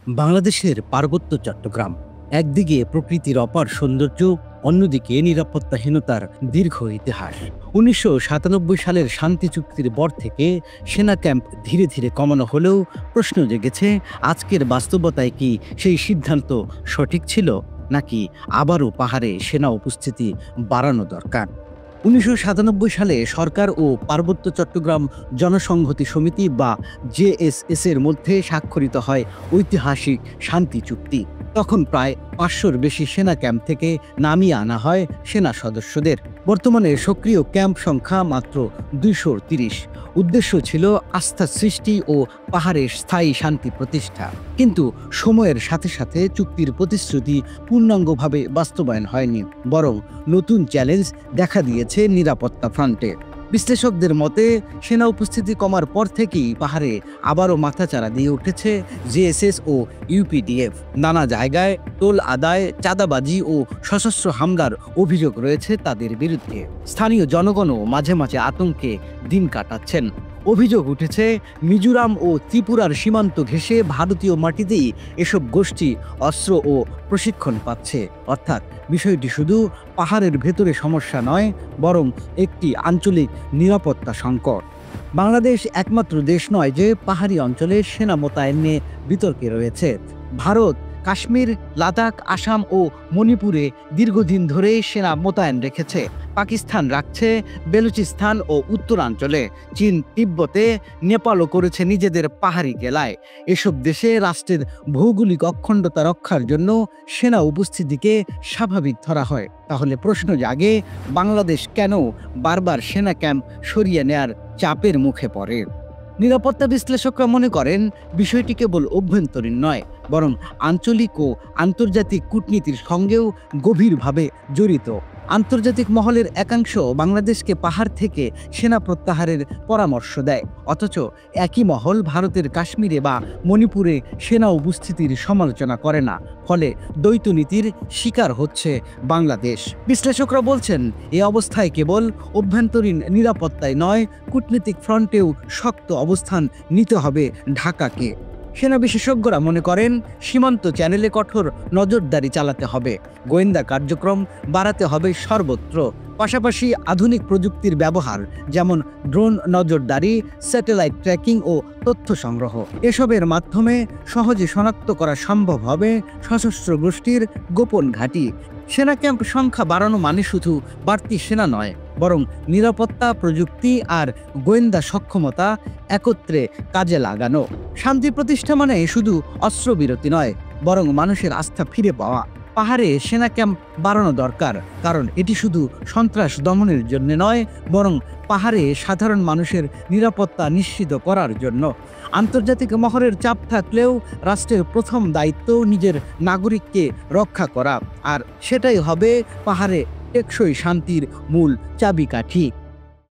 বাংলাদেশের পার্বত্য চট্টগ্রাম একদিকে প্রকৃতির অপার সৌন্দর্য, অন্যদিকে নিরাপত্তাহীনতার দীর্ঘ ইতিহাস। ১৯৯৭ সালের শান্তি চুক্তির পর থেকে সেনা ক্যাম্প ধীরে ধীরে কমানো হলেও প্রশ্ন জেগেছে, আজকের বাস্তবতায় কি সেই সিদ্ধান্ত সঠিক ছিল, নাকি আবারও পাহাড়ে সেনা উপস্থিতি বাড়ানো দরকার? ১৯৯৭ সালে সরকার ও পার্বত্য চট্টগ্রাম জনসংহতি সমিতি বা জেএসএস এর মধ্যে স্বাক্ষরিত হয় ঐতিহাসিক শান্তি চুক্তি। তখন প্রায় ৫০০-র বেশি সেনা ক্যাম্প থেকে নামিয়ে আনা হয় সেনা সদস্যদের। বর্তমানে সক্রিয় ক্যাম্প সংখ্যা মাত্র ২৩০। উদ্দেশ্য ছিল আস্থা সৃষ্টি ও পাহাড়ে স্থায়ী শান্তি প্রতিষ্ঠা। কিন্তু সময়ের সাথে সাথে চুক্তির প্রতিশ্রুতি পূর্ণাঙ্গভাবে বাস্তবায়ন হয়নি, বরং নতুন চ্যালেঞ্জ দেখা দিয়েছে নিরাপত্তা ফ্রন্টে। বিশ্লেষকদের মতে, সেনা উপস্থিতি কমার পর থেকেই পাহাড়ে আবারও মাথাচাড়া দিয়ে উঠেছে জেএসএস ও ইউপিডিএফ। নানা জায়গায় টোল আদায়, চাঁদাবাজি ও সশস্ত্র হামলার অভিযোগ রয়েছে তাদের বিরুদ্ধে। স্থানীয় জনগণও মাঝে মাঝে আতঙ্কে দিন কাটাচ্ছেন। অভিযোগ উঠেছে, মিজোরাম ও ত্রিপুরার সীমান্ত ঘেঁষে ভারতীয় মাটিতেই এসব গোষ্ঠী অস্ত্র ও প্রশিক্ষণ পাচ্ছে। অর্থাৎ বিষয়টি শুধু পাহাড়ের ভেতরে সমস্যা নয়, বরং একটি আঞ্চলিক নিরাপত্তা সংকট। বাংলাদেশ একমাত্র দেশ নয় যে পাহাড়ি অঞ্চলে সেনা মোতায়েন নিয়ে বিতর্কে রয়েছে। ভারত কাশ্মীর, লাদাখ, আসাম ও মণিপুরে দীর্ঘদিন ধরেই সেনা মোতায়েন রেখেছে। পাকিস্তান রাখছে বেলুচিস্তান ও উত্তরাঞ্চলে। চীন তিব্বতে, নেপালও করেছে নিজেদের পাহাড়ি জেলায়। এসব দেশে রাষ্ট্রের ভৌগোলিক অখণ্ডতা রক্ষার জন্য সেনা উপস্থিতিকে স্বাভাবিক ধরা হয়। তাহলে প্রশ্ন জাগে, বাংলাদেশ কেন বারবার সেনা ক্যাম্প সরিয়ে নেয়ার চাপের মুখে পড়ে? নিরাপত্তা বিশ্লেষকরা মনে করেন, বিষয়টি কেবল অভ্যন্তরীণ নয়, বরং আঞ্চলিক ও আন্তর্জাতিক কূটনীতির সঙ্গেও গভীরভাবে জড়িত। আন্তর্জাতিক মহলের একাংশ বাংলাদেশকে পাহাড় থেকে সেনা প্রত্যাহারের পরামর্শ দেয়, অথচ একই মহল ভারতের কাশ্মীরে বা মণিপুরে সেনা উপস্থিতির সমালোচনা করে না। ফলে দ্বৈত নীতির শিকার হচ্ছে বাংলাদেশ। বিশ্লেষকরা বলছেন, এ অবস্থায় কেবল অভ্যন্তরীণ নিরাপত্তায় নয়, কূটনীতিক ফ্রন্টেও শক্ত অবস্থান নিতে হবে ঢাকাকে। সেনা বিশেষজ্ঞরা মনে করেন, সীমান্ত চ্যানেলে কঠোর নজরদারি চালাতে হবে, গোয়েন্দা কার্যক্রম বাড়াতে হবে সর্বত্র। পাশাপাশি আধুনিক প্রযুক্তির ব্যবহার, যেমন ড্রোন নজরদারি, স্যাটেলাইট ট্র্যাকিং ও তথ্য সংগ্রহ, এসবের মাধ্যমে সহজে শনাক্ত করা সম্ভব হবে সশস্ত্র গোষ্ঠীর গোপন ঘাঁটি। সেনা ক্যাম্প সংখ্যা বাড়ানো মানে শুধু বাড়তি সেনা নয়, বরং নিরাপত্তা, প্রযুক্তি আর গোয়েন্দা সক্ষমতা একত্রে কাজে লাগানো। শান্তি প্রতিষ্ঠা মানে শুধু অস্ত্রবিরতি নয়, বরং মানুষের আস্থা ফিরে পাওয়া। পাহাড়ে সেনা ক্যাম্প বাড়ানো দরকার, কারণ এটি শুধু সন্ত্রাস দমনের জন্য নয়, বরং পাহাড়ে সাধারণ মানুষের নিরাপত্তা নিশ্চিত করার জন্য। আন্তর্জাতিক মহলের চাপ থাকলেও রাষ্ট্রের প্রথম দায়িত্ব নিজের নাগরিককে রক্ষা করা, আর সেটাই হবে পাহাড়ে টেকসই শান্তির মূল চাবিকাঠি।